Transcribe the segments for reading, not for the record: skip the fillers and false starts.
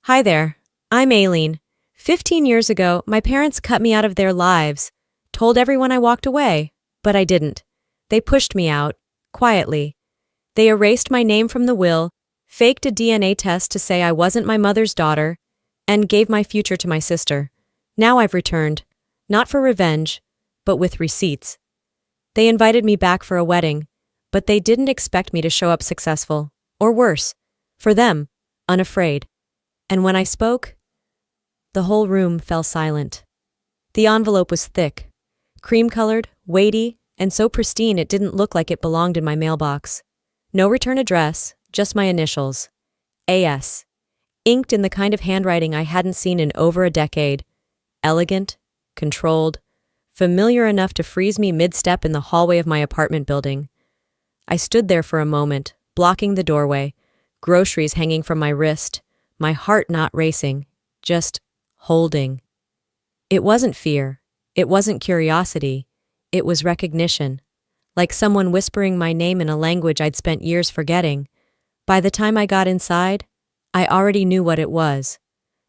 Hi there, I'm Aileen. 15 years ago, my parents cut me out of their lives, told everyone I walked away, but I didn't. They pushed me out, quietly. They erased my name from the will, faked a DNA test to say I wasn't my mother's daughter, and gave my future to my sister. Now I've returned, not for revenge, but with receipts. They invited me back for a wedding, but they didn't expect me to show up successful, or worse, for them, unafraid. And when I spoke, the whole room fell silent. The envelope was thick, cream-colored, weighty, and so pristine it didn't look like it belonged in my mailbox. No return address, just my initials. A.S. Inked in the kind of handwriting I hadn't seen in over a decade. Elegant, controlled, familiar enough to freeze me mid-step in the hallway of my apartment building. I stood there for a moment, blocking the doorway, groceries hanging from my wrist, my heart not racing, just holding. It wasn't fear. It wasn't curiosity. It was recognition. Like someone whispering my name in a language I'd spent years forgetting. By the time I got inside, I already knew what it was.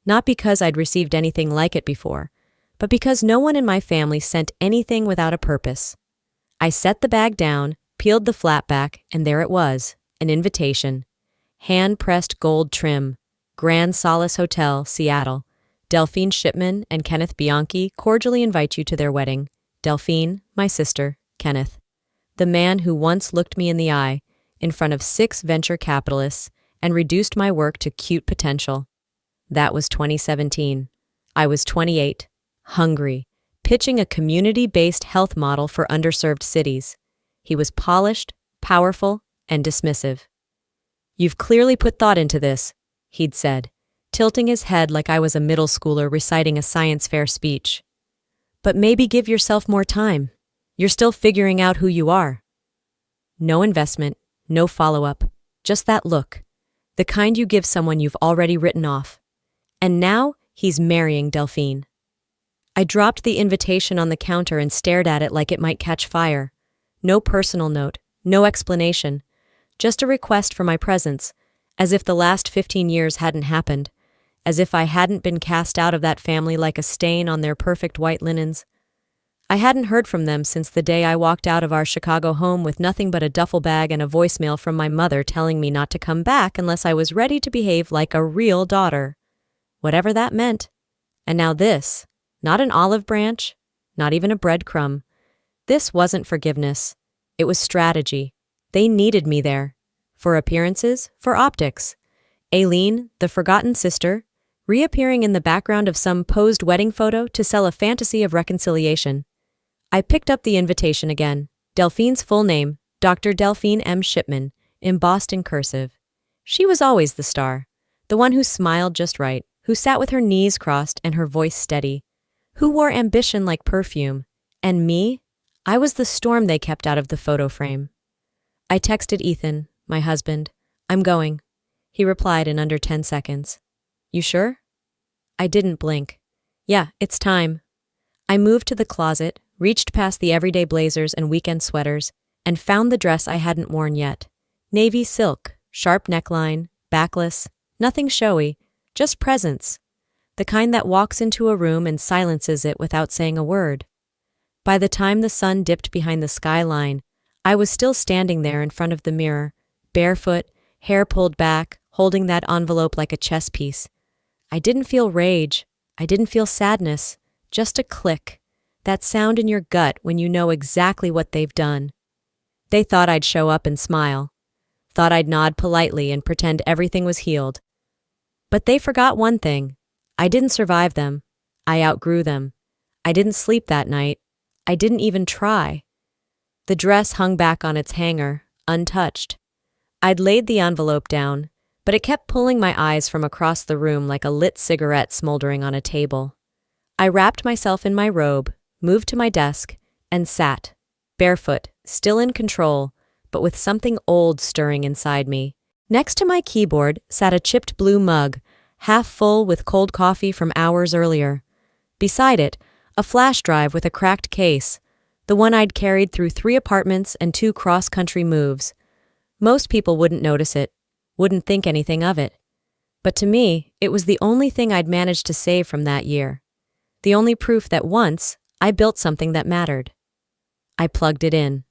Not because I'd received anything like it before, but because no one in my family sent anything without a purpose. I set the bag down, peeled the flap back, and there it was, an invitation. Hand-pressed gold trim. Grand Solace Hotel, Seattle. Delphine Shipman and Kenneth Bianchi cordially invite you to their wedding. Delphine, my sister, Kenneth. The man who once looked me in the eye, in front of 6 venture capitalists, and reduced my work to cute potential. That was 2017. I was 28, hungry, pitching a community-based health model for underserved cities. He was polished, powerful, and dismissive. "You've clearly put thought into this," he'd said, tilting his head like I was a middle schooler reciting a science fair speech. "But maybe give yourself more time. You're still figuring out who you are." No investment, no follow-up, just that look, the kind you give someone you've already written off. And now he's marrying Delphine. I dropped the invitation on the counter and stared at it like it might catch fire. No personal note, no explanation, just a request for my presence, as if the last 15 years hadn't happened, as if I hadn't been cast out of that family like a stain on their perfect white linens. I hadn't heard from them since the day I walked out of our Chicago home with nothing but a duffel bag and a voicemail from my mother telling me not to come back unless I was ready to behave like a real daughter. Whatever that meant. And now this, not an olive branch, not even a breadcrumb. This wasn't forgiveness. It was strategy. They needed me there. For appearances, for optics. Aileen, the forgotten sister, reappearing in the background of some posed wedding photo to sell a fantasy of reconciliation. I picked up the invitation again. Delphine's full name, Dr. Delphine M. Shipman, embossed in cursive. She was always the star, the one who smiled just right, who sat with her knees crossed and her voice steady, who wore ambition like perfume. And me? I was the storm they kept out of the photo frame. I texted Ethan, my husband. "I'm going." He replied in under 10 seconds. "You sure?" I didn't blink. "Yeah, it's time." I moved to the closet, reached past the everyday blazers and weekend sweaters, and found the dress I hadn't worn yet. Navy silk, sharp neckline, backless, nothing showy, just presence. The kind that walks into a room and silences it without saying a word. By the time the sun dipped behind the skyline, I was still standing there in front of the mirror, barefoot, hair pulled back, holding that envelope like a chess piece. I didn't feel rage. I didn't feel sadness. Just a click. That sound in your gut when you know exactly what they've done. They thought I'd show up and smile. Thought I'd nod politely and pretend everything was healed. But they forgot one thing. I didn't survive them. I outgrew them. I didn't sleep that night. I didn't even try. The dress hung back on its hanger, untouched. I'd laid the envelope down, but it kept pulling my eyes from across the room like a lit cigarette smoldering on a table. I wrapped myself in my robe, moved to my desk, and sat, barefoot, still in control, but with something old stirring inside me. Next to my keyboard sat a chipped blue mug, half full with cold coffee from hours earlier. Beside it, a flash drive with a cracked case, the one I'd carried through 3 apartments and 2 cross-country moves. Most people wouldn't notice it, wouldn't think anything of it. But to me, it was the only thing I'd managed to save from that year. The only proof that once, I built something that mattered. I plugged it in.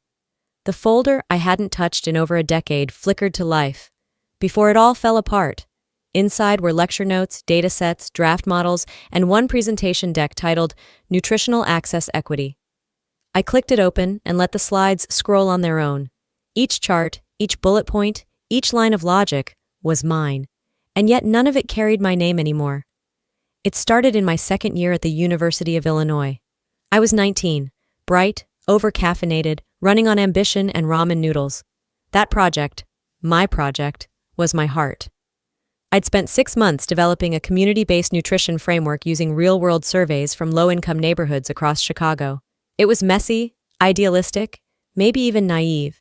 The folder I hadn't touched in over a decade flickered to life. Before it all fell apart. Inside were lecture notes, datasets, draft models, and one presentation deck titled Nutritional Access Equity. I clicked it open and let the slides scroll on their own. Each chart, each bullet point, each line of logic was mine, and yet none of it carried my name anymore. It started in my second year at the University of Illinois. I was 19, bright, over-caffeinated, running on ambition and ramen noodles. That project, my project, was my heart. I'd spent 6 months developing a community-based nutrition framework using real-world surveys from low-income neighborhoods across Chicago. It was messy, idealistic, maybe even naive,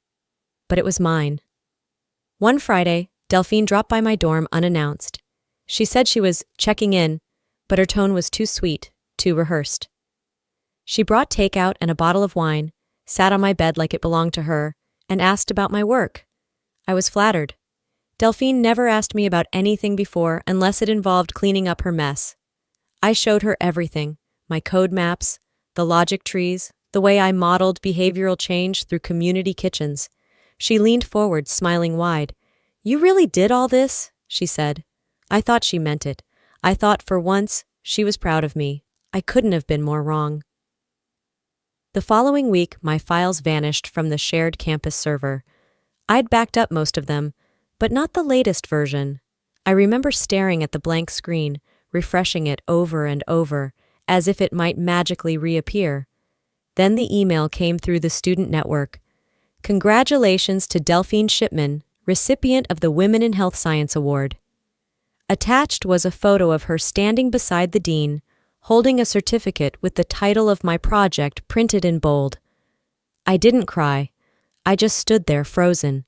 but it was mine. One Friday, Delphine dropped by my dorm unannounced. She said she was checking in, but her tone was too sweet, too rehearsed. She brought takeout and a bottle of wine, sat on my bed like it belonged to her, and asked about my work. I was flattered. Delphine never asked me about anything before unless it involved cleaning up her mess. I showed her everything, my code maps, the logic trees, the way I modeled behavioral change through community kitchens. She leaned forward, smiling wide. "You really did all this?" she said. I thought she meant it. I thought for once she was proud of me. I couldn't have been more wrong. The following week, my files vanished from the shared campus server. I'd backed up most of them, but not the latest version. I remember staring at the blank screen, refreshing it over and over, as if it might magically reappear. Then the email came through the student network. "Congratulations to Delphine Shipman, recipient of the Women in Health Science Award." Attached was a photo of her standing beside the dean, holding a certificate with the title of my project printed in bold. I didn't cry. I just stood there frozen.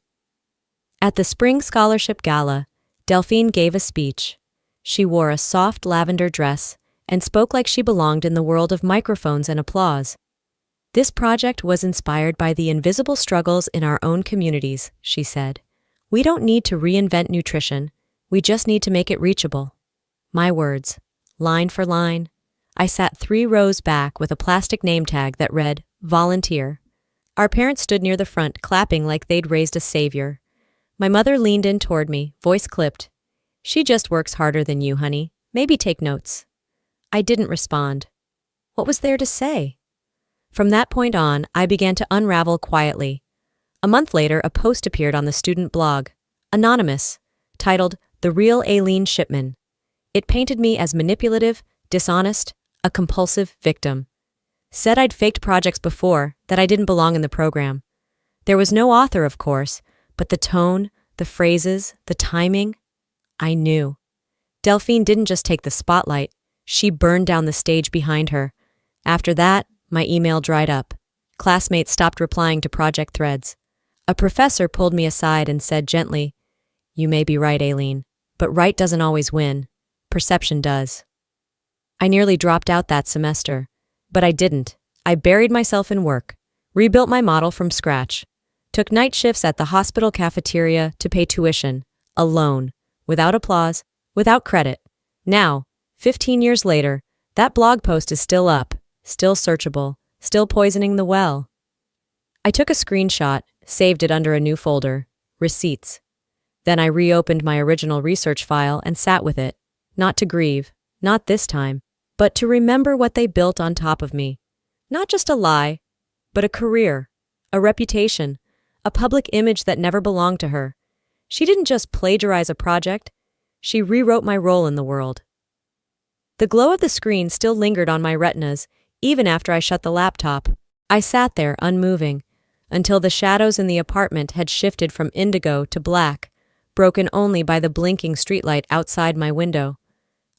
At the Spring Scholarship Gala, Delphine gave a speech. She wore a soft lavender dress and spoke like she belonged in the world of microphones and applause. "This project was inspired by the invisible struggles in our own communities," she said. "We don't need to reinvent nutrition. We just need to make it reachable." My words, line for line. I sat 3 rows back with a plastic name tag that read, "Volunteer." Our parents stood near the front, clapping like they'd raised a savior. My mother leaned in toward me, voice clipped. "She just works harder than you, honey. Maybe take notes." I didn't respond. What was there to say? From that point on, I began to unravel quietly. A month later, a post appeared on the student blog, anonymous, titled "The Real Aileen Shipman." It painted me as manipulative, dishonest, a compulsive victim. Said I'd faked projects before, that I didn't belong in the program. There was no author, of course, but the tone, the phrases, the timing, I knew. Delphine didn't just take the spotlight, she burned down the stage behind her. After that, my email dried up. Classmates stopped replying to project threads. A professor pulled me aside and said gently, "You may be right, Aileen, but right doesn't always win. Perception does." I nearly dropped out that semester, but I didn't. I buried myself in work, rebuilt my model from scratch, took night shifts at the hospital cafeteria to pay tuition, alone, without applause, without credit. Now, 15 years later, that blog post is still up, still searchable, still poisoning the well. I took a screenshot, saved it under a new folder, receipts. Then I reopened my original research file and sat with it, not to grieve, not this time, but to remember what they built on top of me. Not just a lie, but a career, a reputation, a public image that never belonged to her. She didn't just plagiarize a project, she rewrote my role in the world. The glow of the screen still lingered on my retinas, even after I shut the laptop. I sat there, unmoving, until the shadows in the apartment had shifted from indigo to black, broken only by the blinking streetlight outside my window.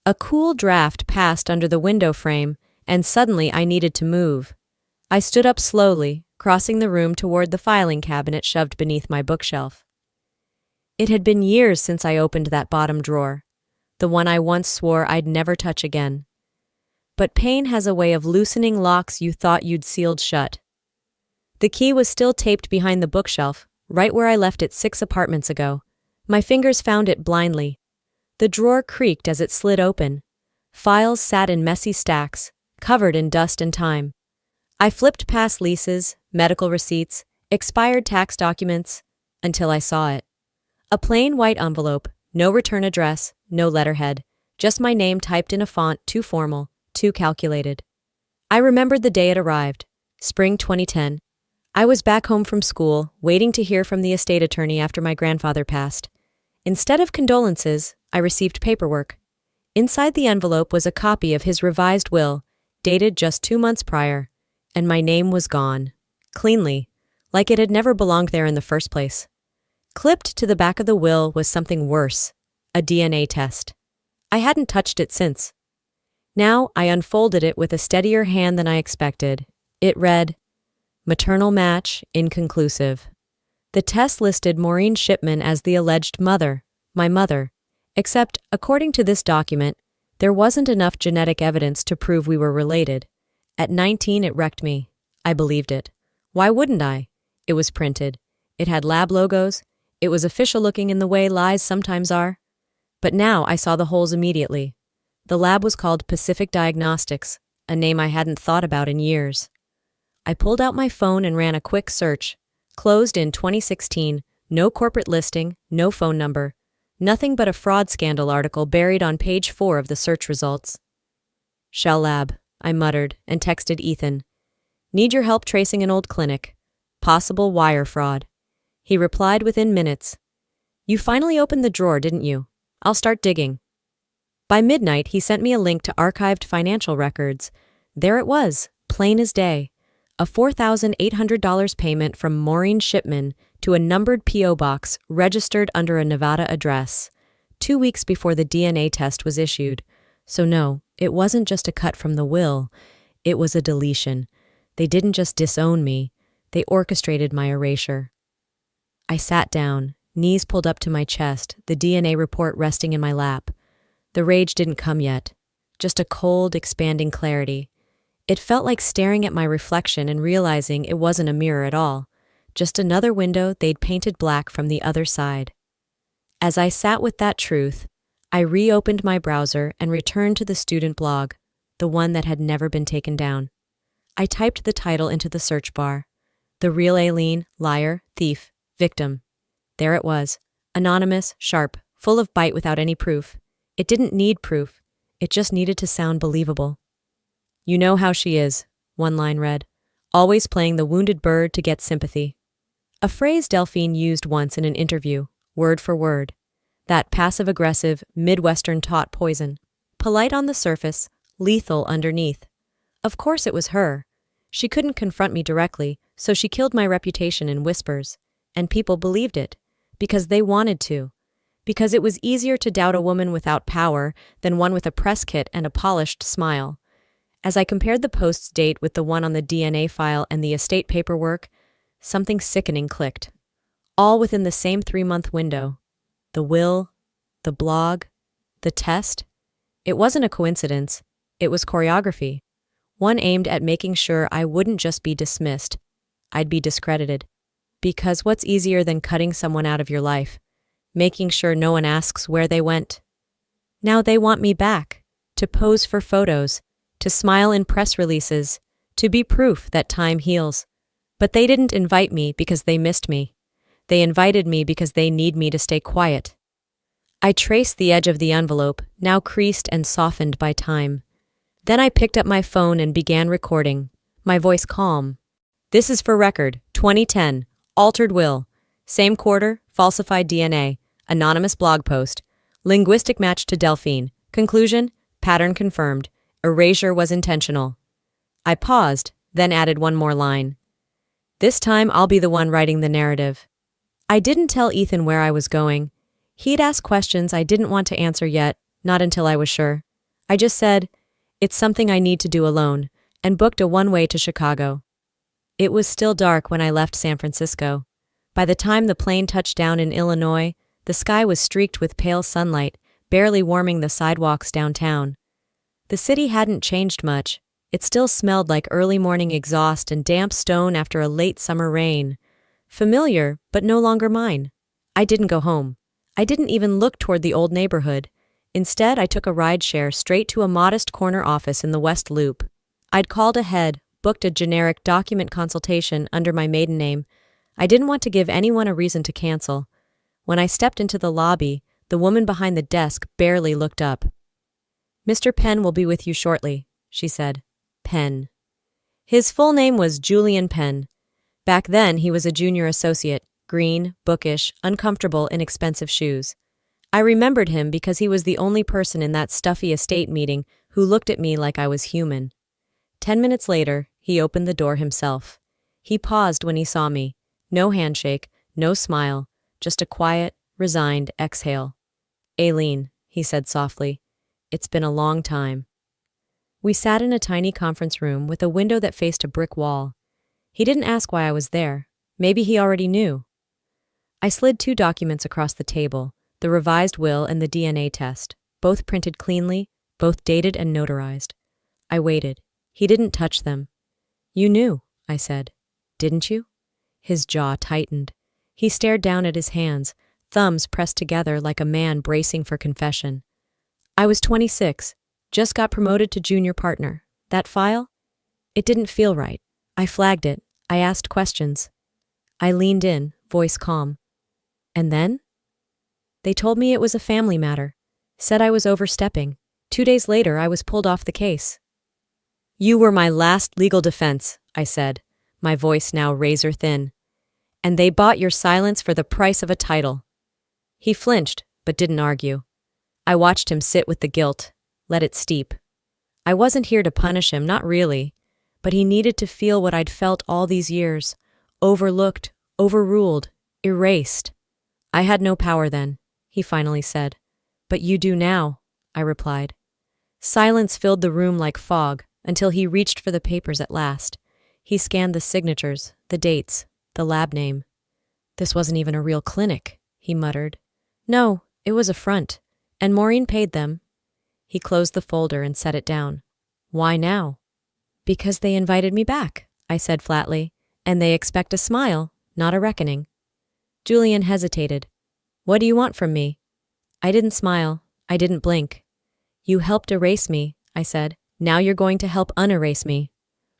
A cool draft passed under the window frame, and suddenly I needed to move. I stood up slowly, crossing the room toward the filing cabinet shoved beneath my bookshelf. It had been years since I opened that bottom drawer, the one I once swore I'd never touch again. But pain has a way of loosening locks you thought you'd sealed shut. The key was still taped behind the bookshelf, right where I left it 6 apartments ago. My fingers found it blindly. The drawer creaked as it slid open. Files sat in messy stacks, covered in dust and time. I flipped past leases, medical receipts, expired tax documents, until I saw it. A plain white envelope, no return address, no letterhead, just my name typed in a font too formal, too calculated. I remembered the day it arrived, spring 2010. I was back home from school, waiting to hear from the estate attorney after my grandfather passed. Instead of condolences, I received paperwork. Inside the envelope was a copy of his revised will, dated just 2 months prior, and my name was gone. Cleanly, like it had never belonged there in the first place. Clipped to the back of the will was something worse, a DNA test. I hadn't touched it since. Now I unfolded it with a steadier hand than I expected. It read, "Maternal match inconclusive." The test listed Maureen Shipman as the alleged mother, my mother, except, according to this document, there wasn't enough genetic evidence to prove we were related. At 19, it wrecked me. I believed it. Why wouldn't I? It was printed. It had lab logos. It was official looking in the way lies sometimes are. But now I saw the holes immediately. The lab was called Pacific Diagnostics, a name I hadn't thought about in years. I pulled out my phone and ran a quick search. Closed in 2016, no corporate listing, no phone number. Nothing but a fraud scandal article buried on page 4 of the search results. "Shell Lab," I muttered and texted Ethan. "Need your help tracing an old clinic. Possible wire fraud." He replied within minutes. "You finally opened the drawer, didn't you? I'll start digging." By midnight, he sent me a link to archived financial records. There it was, plain as day. A $4,800 payment from Maureen Shipman to a numbered P.O. box registered under a Nevada address, 2 weeks before the DNA test was issued. So no, it wasn't just a cut from the will. It was a deletion. They didn't just disown me. They orchestrated my erasure. I sat down, knees pulled up to my chest, the DNA report resting in my lap. The rage didn't come yet. Just a cold, expanding clarity. It felt like staring at my reflection and realizing it wasn't a mirror at all. Just another window they'd painted black from the other side. As I sat with that truth, I reopened my browser and returned to the student blog, the one that had never been taken down. I typed the title into the search bar. The Real Aileen, Liar, Thief, Victim. There it was. Anonymous, sharp, full of bite without any proof. It didn't need proof. It just needed to sound believable. "You know how she is," one line read. "Always playing the wounded bird to get sympathy." A phrase Delphine used once in an interview, word for word. That passive-aggressive, Midwestern-taught poison. Polite on the surface, lethal underneath. Of course it was her. She couldn't confront me directly, so she killed my reputation in whispers. And people believed it. Because they wanted to. Because it was easier to doubt a woman without power than one with a press kit and a polished smile. As I compared the post's date with the one on the DNA file and the estate paperwork, something sickening clicked. All within the same 3-month window. The will, the blog, the test. It wasn't a coincidence. It was choreography. One aimed at making sure I wouldn't just be dismissed. I'd be discredited. Because what's easier than cutting someone out of your life? Making sure no one asks where they went. Now they want me back, to pose for photos, to smile in press releases, to be proof that time heals. But they didn't invite me because they missed me. They invited me because they need me to stay quiet. I traced the edge of the envelope, now creased and softened by time. Then I picked up my phone and began recording, my voice calm. "This is for record, 2010, altered will, same quarter, falsified DNA, anonymous blog post, linguistic match to Delphine, conclusion, pattern confirmed, erasure was intentional." I paused, then added one more line. "This time I'll be the one writing the narrative." I didn't tell Ethan where I was going. He'd ask questions I didn't want to answer yet, not until I was sure. I just said, "It's something I need to do alone," and booked a one-way to Chicago. It was still dark when I left San Francisco. By the time the plane touched down in Illinois, the sky was streaked with pale sunlight, barely warming the sidewalks downtown. The city hadn't changed much. It still smelled like early morning exhaust and damp stone after a late summer rain. Familiar, but no longer mine. I didn't go home. I didn't even look toward the old neighborhood. Instead, I took a rideshare straight to a modest corner office in the West Loop. I'd called ahead, booked a generic document consultation under my maiden name. I didn't want to give anyone a reason to cancel. When I stepped into the lobby, the woman behind the desk barely looked up. "Mr. Penn will be with you shortly," she said. Penn. His full name was Julian Penn. Back then, he was a junior associate, green, bookish, uncomfortable in expensive shoes. I remembered him because he was the only person in that stuffy estate meeting who looked at me like I was human. 10 minutes later, he opened the door himself. He paused when he saw me. No handshake, no smile, just a quiet, resigned exhale. "Aileen," he said softly, "it's been a long time." We sat in a tiny conference room with a window that faced a brick wall. He didn't ask why I was there. Maybe he already knew. I slid 2 documents across the table, the revised will and the DNA test, both printed cleanly, both dated and notarized. I waited. He didn't touch them. "You knew," I said. "Didn't you?" His jaw tightened. He stared down at his hands, thumbs pressed together like a man bracing for confession. "I was 26, just got promoted to junior partner. That file? It didn't feel right. I flagged it. I asked questions." I leaned in, voice calm. "And then?" "They told me it was a family matter. Said I was overstepping. 2 days later, I was pulled off the case." "You were my last legal defense," I said, my voice now razor thin. "And they bought your silence for the price of a title." He flinched, but didn't argue. I watched him sit with the guilt, let it steep. I wasn't here to punish him, not really, but he needed to feel what I'd felt all these years, overlooked, overruled, erased. "I had no power then," he finally said. "But you do now," I replied. Silence filled the room like fog until he reached for the papers at last. He scanned the signatures, the dates, the lab name. "This wasn't even a real clinic," he muttered. "No, it was a front, and Maureen paid them." He closed the folder and set it down. "Why now?" "Because they invited me back," I said flatly, "and they expect a smile, not a reckoning." Julian hesitated. "What do you want from me?" I didn't smile. I didn't blink. "You helped erase me," I said. "Now you're going to help unerase me."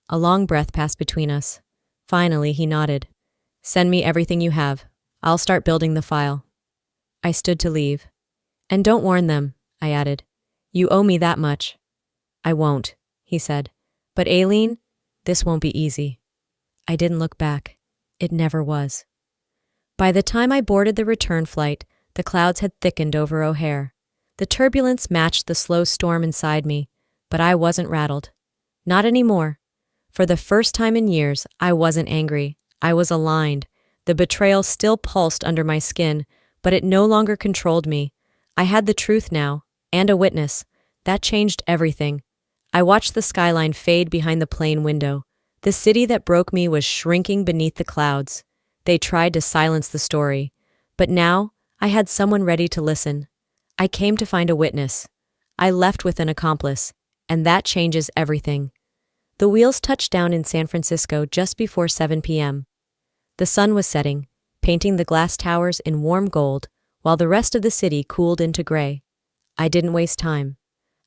A long breath passed between us. Finally, he nodded. "Send me everything you have. I'll start building the file." I stood to leave. "And don't warn them," I added. "You owe me that much." "I won't," he said. "But Aileen, this won't be easy." I didn't look back. It never was. By the time I boarded the return flight, the clouds had thickened over O'Hare. The turbulence matched the slow storm inside me, but I wasn't rattled. Not anymore. For the first time in years, I wasn't angry. I was aligned. The betrayal still pulsed under my skin, but it no longer controlled me. I had the truth now, and a witness. That changed everything. I watched the skyline fade behind the plane window. The city that broke me was shrinking beneath the clouds. They tried to silence the story. But now, I had someone ready to listen. I came to find a witness. I left with an accomplice, and that changes everything. The wheels touched down in San Francisco just before 7 p.m. The sun was setting, painting the glass towers in warm gold, while the rest of the city cooled into gray. I didn't waste time.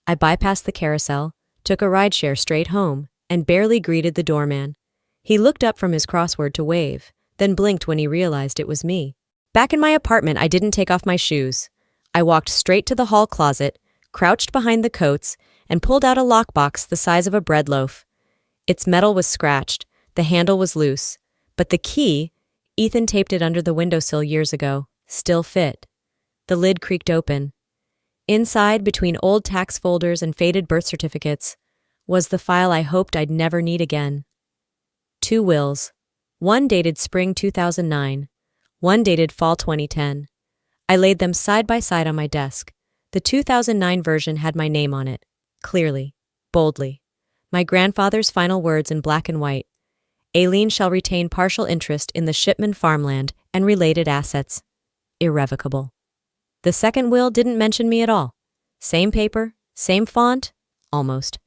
I bypassed the carousel, took a rideshare straight home, and barely greeted the doorman. He looked up from his crossword to wave, then blinked when he realized it was me. Back in my apartment, I didn't take off my shoes. I walked straight to the hall closet, crouched behind the coats, and pulled out a lockbox the size of a bread loaf. Its metal was scratched, the handle was loose, but the key, Ethan taped it under the windowsill years ago, still fit. The lid creaked open. Inside, between old tax folders and faded birth certificates, was the file I hoped I'd never need again. 2 wills. One dated spring 2009. One dated fall 2010. I laid them side by side on my desk. The 2009 version had my name on it, clearly, boldly. My grandfather's final words in black and white. Aileen shall retain partial interest in the Shipman farmland and related assets. Irrevocable. The second will didn't mention me at all. Same paper, same font, almost.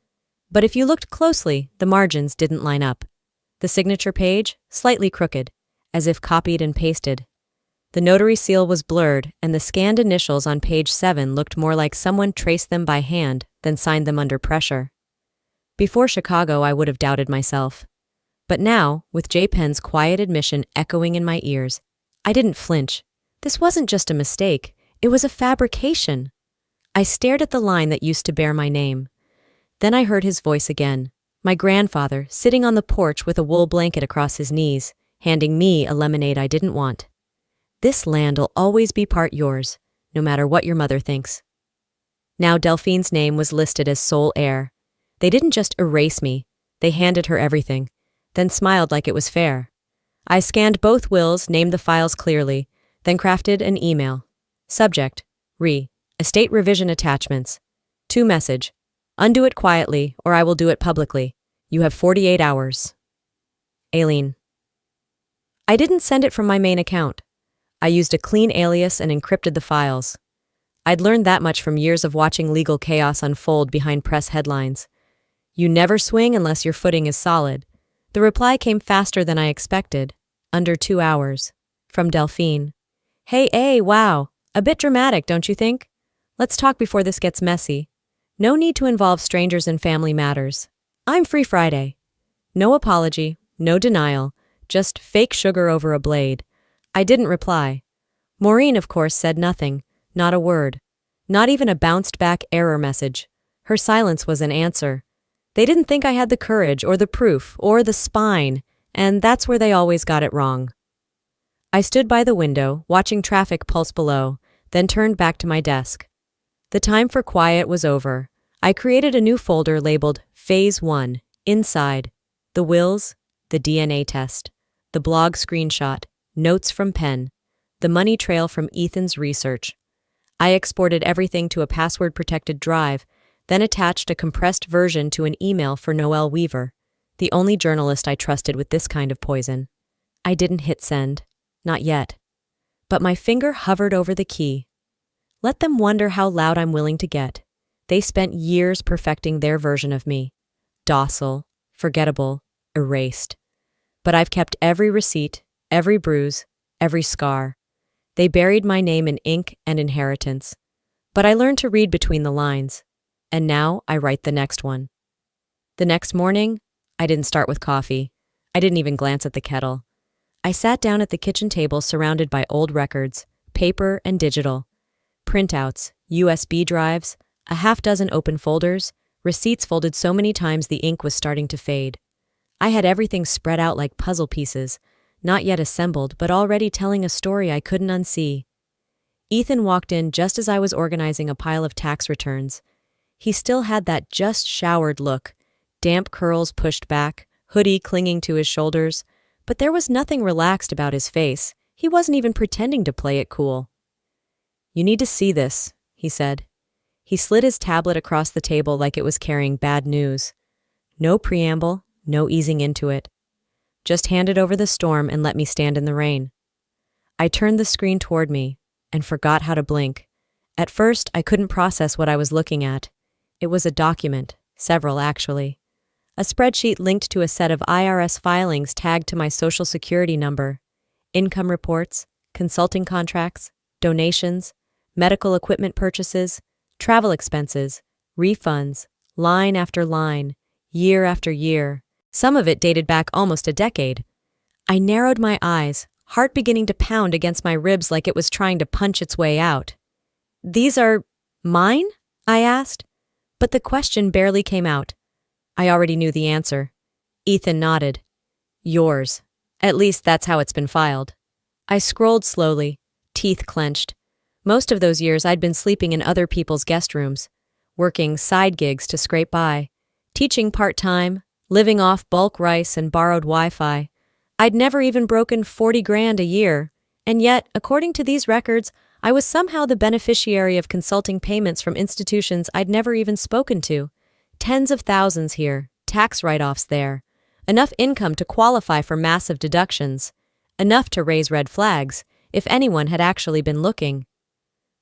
But if you looked closely, the margins didn't line up. The signature page, slightly crooked, as if copied and pasted. The notary seal was blurred, and the scanned initials on page 7 looked more like someone traced them by hand than signed them under pressure. Before Chicago, I would have doubted myself. But now, with J. Penn's quiet admission echoing in my ears, I didn't flinch. This wasn't just a mistake, it was a fabrication. I stared at the line that used to bear my name. Then I heard his voice again, my grandfather sitting on the porch with a wool blanket across his knees, handing me a lemonade I didn't want. This land'll always be part yours, no matter what your mother thinks. Now Delphine's name was listed as sole heir. They didn't just erase me, they handed her everything, then smiled like it was fair. I scanned both wills, named the files clearly, then crafted an email. Subject: Estate revision attachments. To message: undo it quietly, or I will do it publicly. You have 48 hours. Aileen. I didn't send it from my main account. I used a clean alias and encrypted the files. I'd learned that much from years of watching legal chaos unfold behind press headlines. You never swing unless your footing is solid. The reply came faster than I expected, under 2 hours, from Delphine. Hey, wow, a bit dramatic, don't you think? Let's talk before this gets messy. No need to involve strangers in family matters. I'm free Friday. No apology, no denial, just fake sugar over a blade. I didn't reply. Maureen, of course, said nothing, not a word. Not even a bounced-back error message. Her silence was an answer. They didn't think I had the courage or the proof or the spine, and that's where they always got it wrong. I stood by the window, watching traffic pulse below, then turned back to my desk. The time for quiet was over. I created a new folder labeled Phase 1, inside, the wills, the DNA test, the blog screenshot, notes from Penn, the money trail from Ethan's research. I exported everything to a password-protected drive, then attached a compressed version to an email for Noelle Weaver, the only journalist I trusted with this kind of poison. I didn't hit send. Not yet. But my finger hovered over the key. Let them wonder how loud I'm willing to get. They spent years perfecting their version of me. Docile, forgettable, erased. But I've kept every receipt, every bruise, every scar. They buried my name in ink and inheritance. But I learned to read between the lines. And now I write the next one. The next morning, I didn't start with coffee. I didn't even glance at the kettle. I sat down at the kitchen table surrounded by old records, paper and digital. Printouts, USB drives, a half-dozen open folders, receipts folded so many times the ink was starting to fade. I had everything spread out like puzzle pieces, not yet assembled but already telling a story I couldn't unsee. Ethan walked in just as I was organizing a pile of tax returns. He still had that just-showered look, damp curls pushed back, hoodie clinging to his shoulders, but there was nothing relaxed about his face. He wasn't even pretending to play it cool. You need to see this, he said. He slid his tablet across the table like it was carrying bad news. No preamble, no easing into it. Just hand it over the storm and let me stand in the rain. I turned the screen toward me and forgot how to blink. At first, I couldn't process what I was looking at. It was a document, several actually. A spreadsheet linked to a set of IRS filings tagged to my Social Security number. Income reports, consulting contracts, donations, medical equipment purchases, travel expenses, refunds, line after line, year after year. Some of it dated back almost a decade. I narrowed my eyes, heart beginning to pound against my ribs like it was trying to punch its way out. These are mine? I asked. But the question barely came out. I already knew the answer. Ethan nodded. Yours. At least that's how it's been filed. I scrolled slowly, teeth clenched. Most of those years I'd been sleeping in other people's guest rooms, working side gigs to scrape by, teaching part-time, living off bulk rice and borrowed Wi-Fi. I'd never even broken 40 grand a year, and yet, according to these records, I was somehow the beneficiary of consulting payments from institutions I'd never even spoken to. Tens of thousands here, tax write-offs there. Enough income to qualify for massive deductions. Enough to raise red flags, if anyone had actually been looking.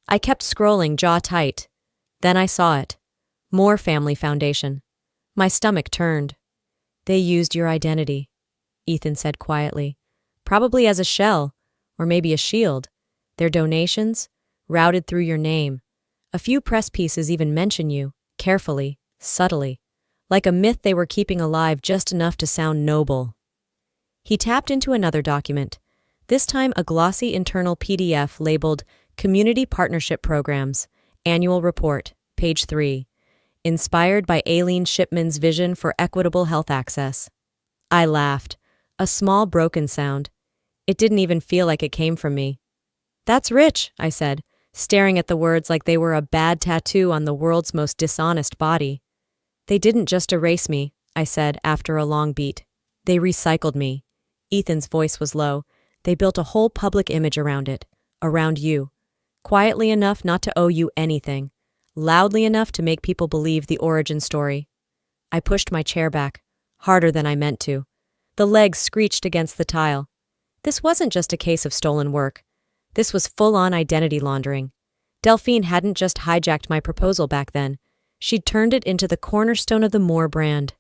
I kept scrolling, jaw tight. Then I saw it. More family foundation. My stomach turned. They used your identity, Ethan said quietly. Probably as a shell, or maybe a shield. Their donations? Routed through your name. A few press pieces even mention you, carefully, subtly, like a myth they were keeping alive just enough to sound noble. He tapped into another document, this time a glossy internal PDF labeled Community Partnership Programs, Annual Report, page 3, inspired by Aileen Shipman's vision for equitable health access. I laughed, a small broken sound. It didn't even feel like it came from me. That's rich, I said, staring at the words like they were a bad tattoo on the world's most dishonest body. They didn't just erase me, I said after a long beat. They recycled me. Ethan's voice was low. They built a whole public image around it, around you. Quietly enough not to owe you anything. Loudly enough to make people believe the origin story. I pushed my chair back, harder than I meant to. The legs screeched against the tile. This wasn't just a case of stolen work. This was full-on identity laundering. Delphine hadn't just hijacked my proposal back then. She'd turned it into the cornerstone of the Moore brand.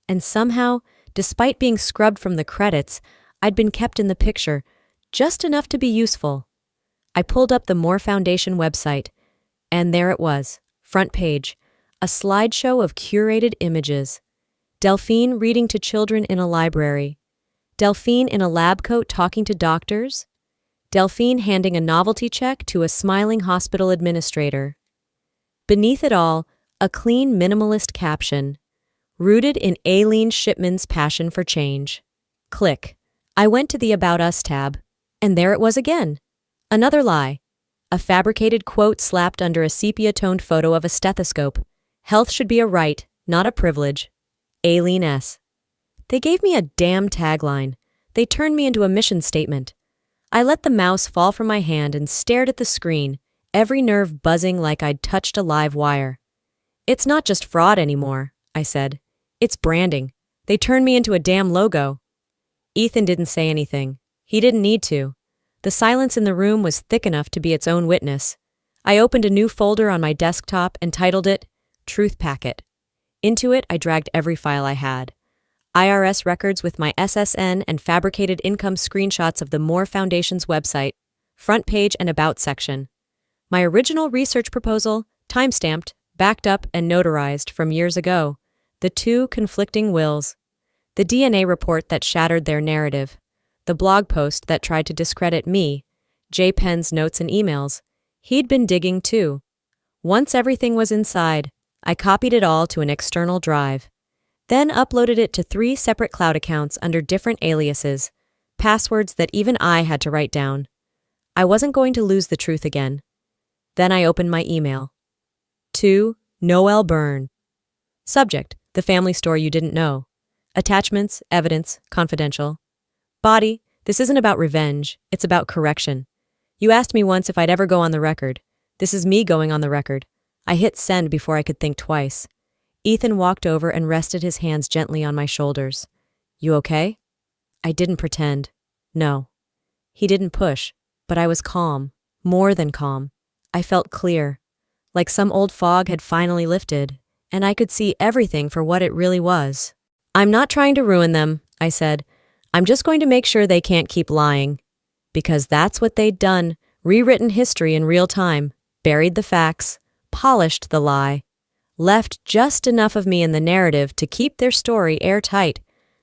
And somehow, despite being scrubbed from the credits, I'd been kept in the picture, just enough to be useful. I pulled up the Moore Foundation website, and there it was, front page, a slideshow of curated images. Delphine reading to children in a library. Delphine in a lab coat talking to doctors. Delphine handing a novelty check to a smiling hospital administrator. Beneath it all, a clean minimalist caption, rooted in Aileen Shipman's passion for change. Click. I went to the About Us tab, and there it was again. Another lie. A fabricated quote slapped under a sepia-toned photo of a stethoscope. Health should be a right, not a privilege. Aileen S. They gave me a damn tagline. They turned me into a mission statement. I let the mouse fall from my hand and stared at the screen, every nerve buzzing like I'd touched a live wire. It's not just fraud anymore, I said. It's branding. They turned me into a damn logo. Ethan didn't say anything. He didn't need to. The silence in the room was thick enough to be its own witness. I opened a new folder on my desktop and titled it Truth Packet. Into it, I dragged every file I had. IRS records with my SSN and fabricated income screenshots of the Moore Foundation's website, front page and about section. My original research proposal, timestamped, backed up, and notarized from years ago. The two conflicting wills. The DNA report that shattered their narrative. The blog post that tried to discredit me. J. Penn's notes and emails. He'd been digging too. Once everything was inside, I copied it all to an external drive. Then uploaded it to 3 separate cloud accounts under different aliases, passwords that even I had to write down. I wasn't going to lose the truth again. Then I opened my email. To Noel Byrne. Subject, the family store you didn't know. Attachments, evidence, confidential. Body, this isn't about revenge, it's about correction. You asked me once if I'd ever go on the record. This is me going on the record. I hit send before I could think twice. Ethan walked over and rested his hands gently on my shoulders. You okay? I didn't pretend. No. He didn't push, but I was calm, more than calm. I felt clear, like some old fog had finally lifted, and I could see everything for what it really was. I'm not trying to ruin them, I said. I'm just going to make sure they can't keep lying. Because that's what they'd done, rewritten history in real time, buried the facts, polished the lie. Left just enough of me in the narrative to keep their story airtight,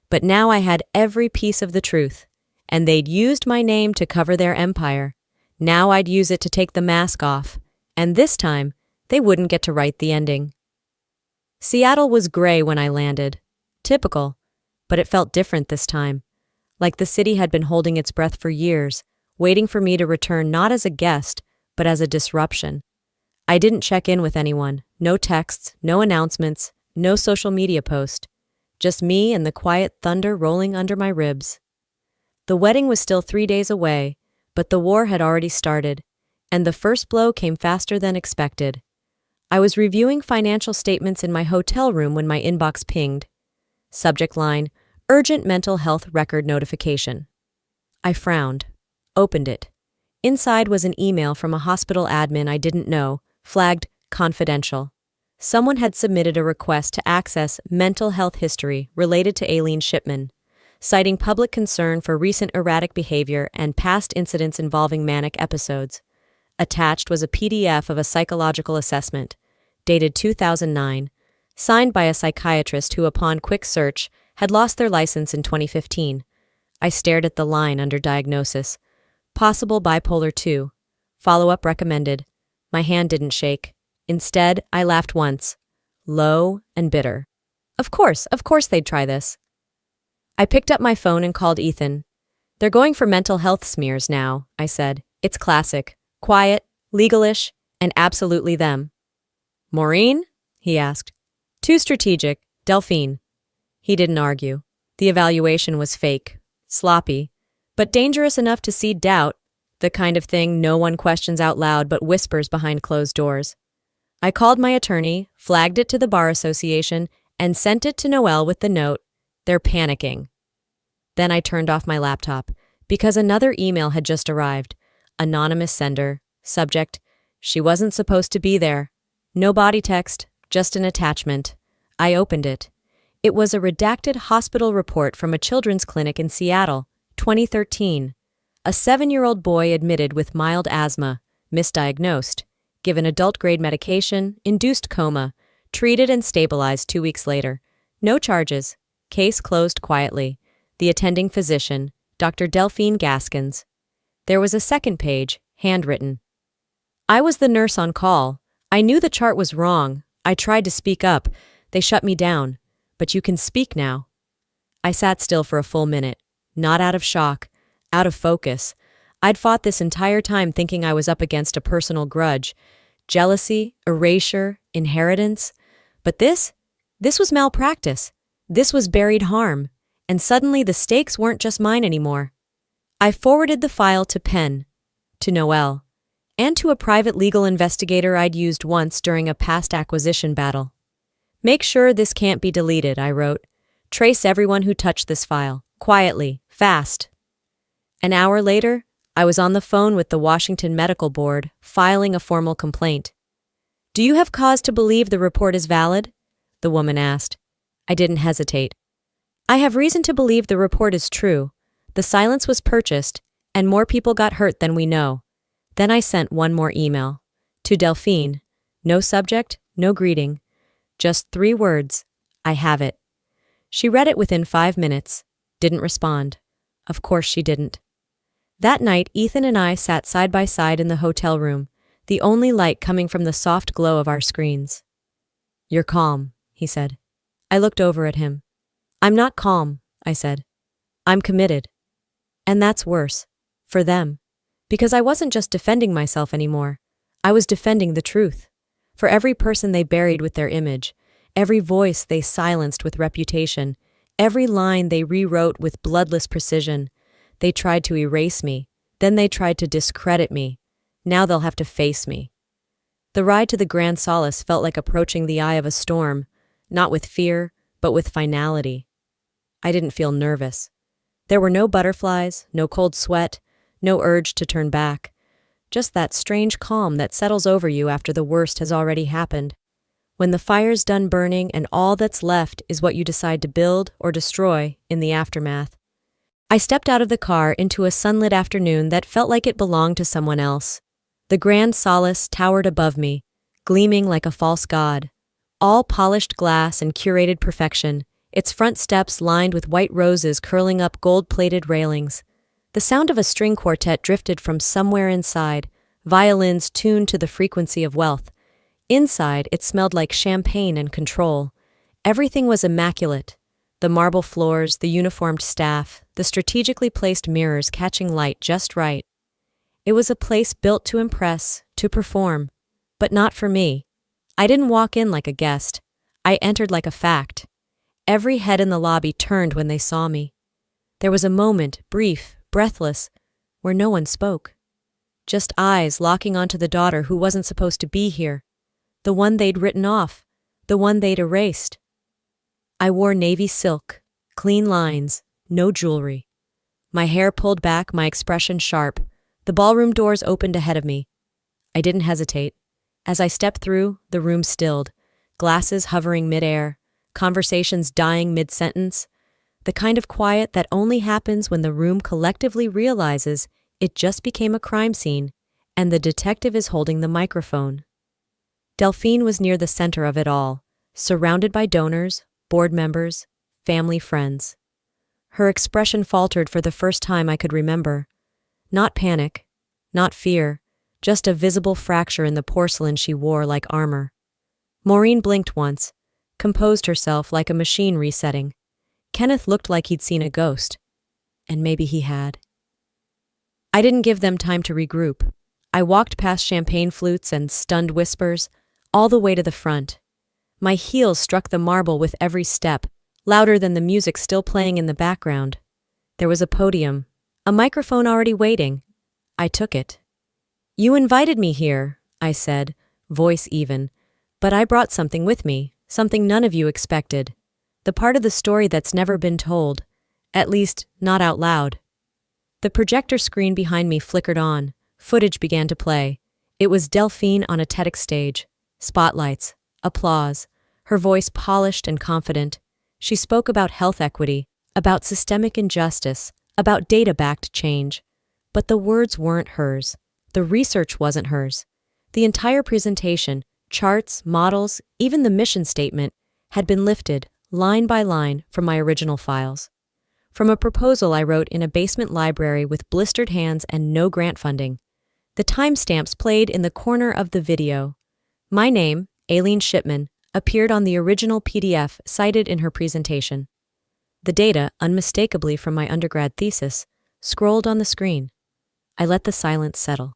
but now I had every piece of the truth, and they'd used my name to cover their empire. Now I'd use it to take the mask off, and this time, they wouldn't get to write the ending. Seattle was gray when I landed. Typical, but it felt different this time, like the city had been holding its breath for years, waiting for me to return not as a guest, but as a disruption. I didn't check in with anyone. No texts, no announcements, no social media post. Just me and the quiet thunder rolling under my ribs. The wedding was still 3 days away, but the war had already started, and the first blow came faster than expected. I was reviewing financial statements in my hotel room when my inbox pinged. Subject line, Urgent Mental Health Record Notification. I frowned, opened it. Inside was an email from a hospital admin I didn't know, flagged confidential. Someone had submitted a request to access mental health history related to Aileen Shipman, citing public concern for recent erratic behavior and past incidents involving manic episodes. Attached was a PDF of a psychological assessment, dated 2009, signed by a psychiatrist who, upon quick search, had lost their license in 2015. I stared at the line under diagnosis. Possible bipolar 2. Follow-up recommended. My hand didn't shake. Instead, I laughed once. Low and bitter. Of course they'd try this. I picked up my phone and called Ethan. They're going for mental health smears now, I said. It's classic. Quiet, legalish, and absolutely them. Maureen? He asked. Too strategic. Delphine. He didn't argue. The evaluation was fake, sloppy, but dangerous enough to seed doubt, the kind of thing no one questions out loud but whispers behind closed doors. I called my attorney, flagged it to the Bar Association, and sent it to Noelle with the note, "They're panicking." Then I turned off my laptop, because another email had just arrived. Anonymous sender. Subject, "She wasn't supposed to be there." No body text, just an attachment. I opened it. It was a redacted hospital report from a children's clinic in Seattle, 2013. A 7-year-old boy admitted with mild asthma, misdiagnosed, given adult-grade medication, induced coma, treated and stabilized 2 weeks later. No charges. Case closed quietly. The attending physician, Dr. Delphine Gaskins. There was a second page, handwritten. I was the nurse on call. I knew the chart was wrong. I tried to speak up. They shut me down. But you can speak now. I sat still for a full minute, not out of shock, out of focus. I'd fought this entire time thinking I was up against a personal grudge, jealousy, erasure, inheritance. But this was malpractice. This was buried harm. And suddenly the stakes weren't just mine anymore. I forwarded the file to Penn, to Noelle, and to a private legal investigator I'd used once during a past acquisition battle. Make sure this can't be deleted, I wrote. Trace everyone who touched this file, quietly, fast. An hour later, I was on the phone with the Washington Medical Board, filing a formal complaint. Do you have cause to believe the report is valid? The woman asked. I didn't hesitate. I have reason to believe the report is true. The silence was purchased, and more people got hurt than we know. Then I sent one more email. To Delphine. No subject, no greeting. Just 3 words. I have it. She read it within 5 minutes. Didn't respond. Of course she didn't. That night, Ethan and I sat side by side in the hotel room, the only light coming from the soft glow of our screens. You're calm, he said. I looked over at him. I'm not calm, I said. I'm committed. And that's worse. For them. Because I wasn't just defending myself anymore. I was defending the truth. For every person they buried with their image, every voice they silenced with reputation, every line they rewrote with bloodless precision, they tried to erase me, then they tried to discredit me. Now they'll have to face me. The ride to the Grand Solace felt like approaching the eye of a storm, not with fear, but with finality. I didn't feel nervous. There were no butterflies, no cold sweat, no urge to turn back. Just that strange calm that settles over you after the worst has already happened. When the fire's done burning and all that's left is what you decide to build or destroy in the aftermath. I stepped out of the car into a sunlit afternoon that felt like it belonged to someone else. The Grand Solace towered above me, gleaming like a false god. All polished glass and curated perfection, its front steps lined with white roses curling up gold-plated railings. The sound of a string quartet drifted from somewhere inside, violins tuned to the frequency of wealth. Inside, it smelled like champagne and control. Everything was immaculate. The marble floors, the uniformed staff, the strategically placed mirrors catching light just right. It was a place built to impress, to perform, but not for me. I didn't walk in like a guest. I entered like a fact. Every head in the lobby turned when they saw me. There was a moment, brief, breathless, where no one spoke. Just eyes locking onto the daughter who wasn't supposed to be here. The one they'd written off. The one they'd erased. I wore navy silk, clean lines, no jewelry. My hair pulled back, my expression sharp. The ballroom doors opened ahead of me. I didn't hesitate. As I stepped through, the room stilled, glasses hovering midair, conversations dying mid-sentence, the kind of quiet that only happens when the room collectively realizes it just became a crime scene, and the detective is holding the microphone. Delphine was near the center of it all, surrounded by donors, board members, family friends. Her expression faltered for the first time I could remember. Not panic, not fear, just a visible fracture in the porcelain she wore like armor. Maureen blinked once, composed herself like a machine resetting. Kenneth looked like he'd seen a ghost. And maybe he had. I didn't give them time to regroup. I walked past champagne flutes and stunned whispers, all the way to the front. My heels struck the marble with every step, louder than the music still playing in the background. There was a podium, a microphone already waiting. I took it. "You invited me here," I said, voice even, "but I brought something with me, something none of you expected. The part of the story that's never been told, at least not out loud." The projector screen behind me flickered on. Footage began to play. It was Delphine on a TEDx stage. Spotlights, applause, her voice polished and confident. She spoke about health equity, about systemic injustice, about data-backed change. But the words weren't hers. The research wasn't hers. The entire presentation, charts, models, even the mission statement, had been lifted, line by line, from my original files. From a proposal I wrote in a basement library with blistered hands and no grant funding. The timestamps played in the corner of the video. My name, Aileen Shipman, appeared on the original PDF cited in her presentation. The data, unmistakably from my undergrad thesis, scrolled on the screen. I let the silence settle.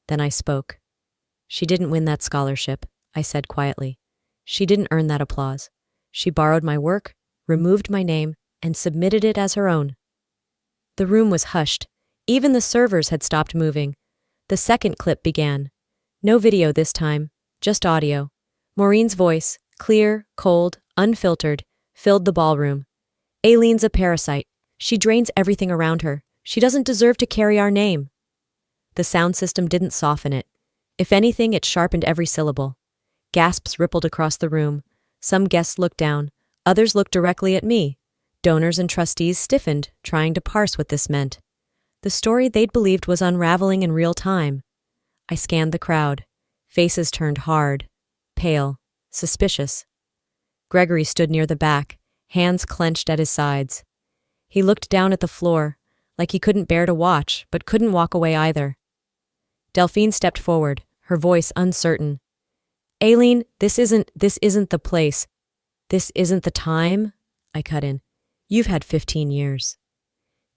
Then I spoke. "She didn't win that scholarship," I said quietly. "She didn't earn that applause. She borrowed my work, removed my name, and submitted it as her own." The room was hushed. Even the servers had stopped moving. The second clip began. No video this time, just audio. Maureen's voice, clear, cold, unfiltered, filled the ballroom. "Aileen's a parasite. She drains everything around her. She doesn't deserve to carry our name." The sound system didn't soften it. If anything, it sharpened every syllable. Gasps rippled across the room. Some guests looked down. Others looked directly at me. Donors and trustees stiffened, trying to parse what this meant. The story they'd believed was unraveling in real time. I scanned the crowd. Faces turned hard, pale, suspicious. Gregory stood near the back, hands clenched at his sides. He looked down at the floor, like he couldn't bear to watch, but couldn't walk away either. Delphine stepped forward, her voice uncertain. "Aileen, this isn't the place. This isn't the time," I cut in. "You've had 15 years.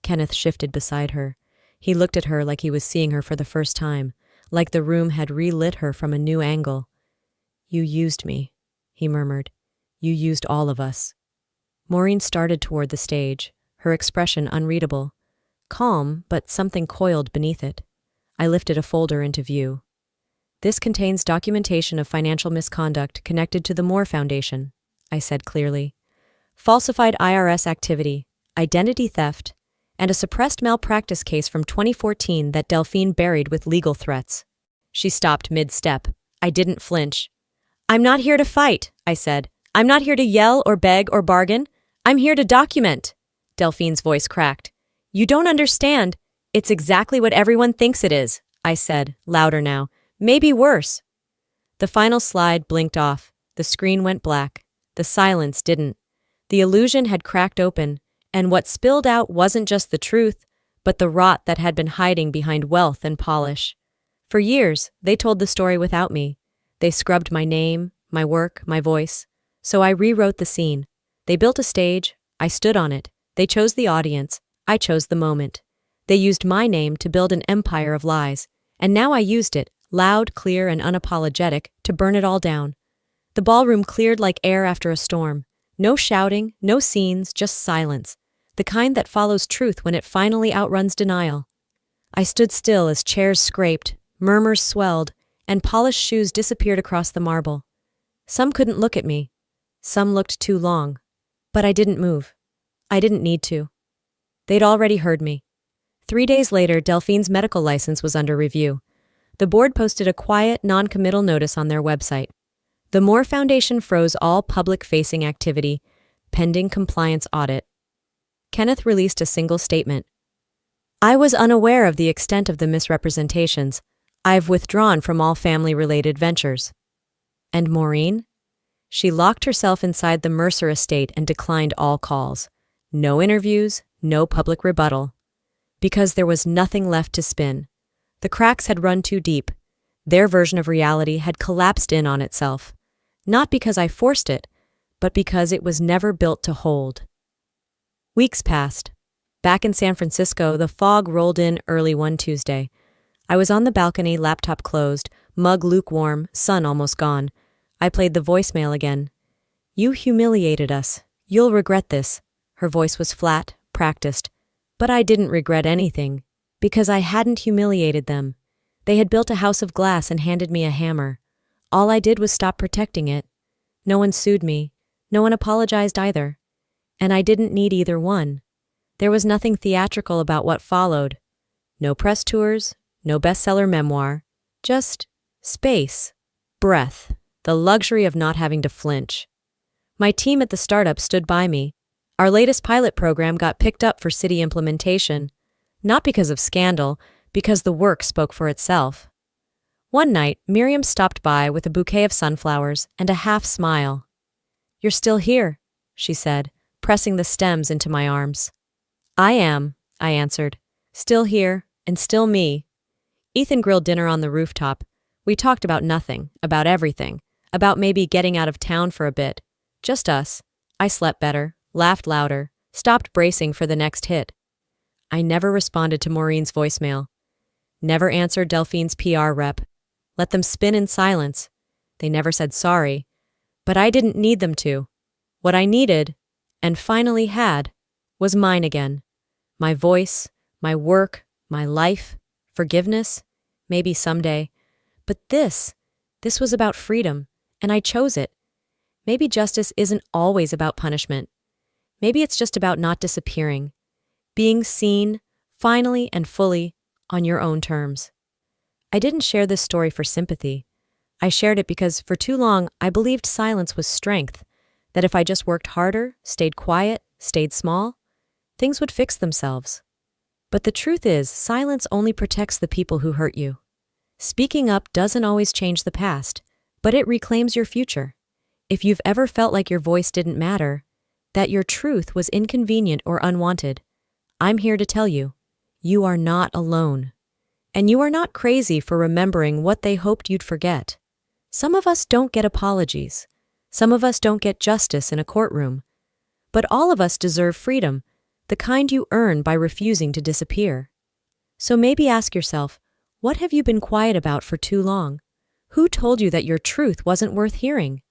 Kenneth shifted beside her. He looked at her like he was seeing her for the first time, like the room had relit her from a new angle. "You used me," he murmured. "You used all of us." Maureen started toward the stage, her expression unreadable. Calm, but something coiled beneath it. I lifted a folder into view. "This contains documentation of financial misconduct connected to the Moore Foundation," I said clearly. "Falsified IRS activity, identity theft, and a suppressed malpractice case from 2014 that Delphine buried with legal threats." She stopped mid-step. I didn't flinch. "I'm not here to fight," I said. "I'm not here to yell or beg or bargain. I'm here to document." Delphine's voice cracked. "You don't understand. It's exactly what everyone thinks it is," I said, louder now. "Maybe worse." The final slide blinked off. The screen went black. The silence didn't. The illusion had cracked open, and what spilled out wasn't just the truth, but the rot that had been hiding behind wealth and polish. For years, they told the story without me. They scrubbed my name, my work, my voice. So I rewrote the scene. They built a stage. I stood on it. They chose the audience. I chose the moment. They used my name to build an empire of lies, and now I used it, loud, clear, and unapologetic, to burn it all down. The ballroom cleared like air after a storm. No shouting, no scenes, just silence, the kind that follows truth when it finally outruns denial. I stood still as chairs scraped, murmurs swelled, and polished shoes disappeared across the marble. Some couldn't look at me. Some looked too long. But I didn't move. I didn't need to. They'd already heard me. 3 days later, Delphine's medical license was under review. The board posted a quiet, non-committal notice on their website. The Moore Foundation froze all public-facing activity, pending compliance audit. Kenneth released a single statement. "I was unaware of the extent of the misrepresentations. I've withdrawn from all family-related ventures. And Maureen? She locked herself inside the Mercer estate and declined all calls. No interviews, no public rebuttal. Because there was nothing left to spin. The cracks had run too deep. Their version of reality had collapsed in on itself. Not because I forced it, but because it was never built to hold. Weeks passed. Back in San Francisco, the fog rolled in early one Tuesday. I was on the balcony, laptop closed, mug lukewarm, sun almost gone. I played the voicemail again. "You humiliated us. You'll regret this." Her voice was flat, practiced. But I didn't regret anything, because I hadn't humiliated them. They had built a house of glass and handed me a hammer. All I did was stop protecting it. No one sued me. No one apologized either. And I didn't need either one. There was nothing theatrical about what followed. No press tours, no bestseller memoir. Just space, breath, the luxury of not having to flinch. My team at the startup stood by me. Our latest pilot program got picked up for city implementation, not because of scandal, because the work spoke for itself. One night, Miriam stopped by with a bouquet of sunflowers and a half smile. "You're still here," she said, pressing the stems into my arms. "I am," I answered. "Still here, and still me." Ethan grilled dinner on the rooftop. We talked about nothing, about everything, about maybe getting out of town for a bit. Just us. I slept better, laughed louder, stopped bracing for the next hit. I never responded to Maureen's voicemail. Never answered Delphine's PR rep. Let them spin in silence. They never said sorry. But I didn't need them to. What I needed, and finally had, was mine again. My voice, my work, my life, forgiveness, maybe someday. But this was about freedom, and I chose it. Maybe justice isn't always about punishment. Maybe it's just about not disappearing. Being seen, finally and fully, on your own terms. I didn't share this story for sympathy. I shared it because for too long I believed silence was strength, that if I just worked harder, stayed quiet, stayed small, things would fix themselves. But the truth is, silence only protects the people who hurt you. Speaking up doesn't always change the past, but it reclaims your future. If you've ever felt like your voice didn't matter, that your truth was inconvenient or unwanted, I'm here to tell you, you are not alone. And you are not crazy for remembering what they hoped you'd forget. Some of us don't get apologies. Some of us don't get justice in a courtroom. But all of us deserve freedom, the kind you earn by refusing to disappear. So maybe ask yourself, what have you been quiet about for too long? Who told you that your truth wasn't worth hearing?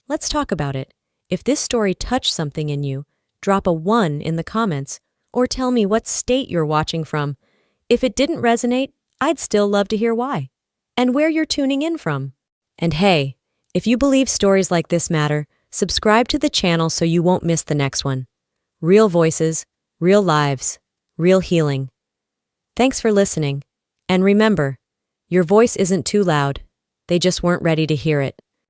Let's talk about it. If this story touched something in you, drop a 1 in the comments, or tell me what state you're watching from. If it didn't resonate, I'd still love to hear why, and where you're tuning in from. And hey, if you believe stories like this matter, subscribe to the channel so you won't miss the next one. Real voices, real lives, real healing. Thanks for listening. And remember, your voice isn't too loud. They just weren't ready to hear it.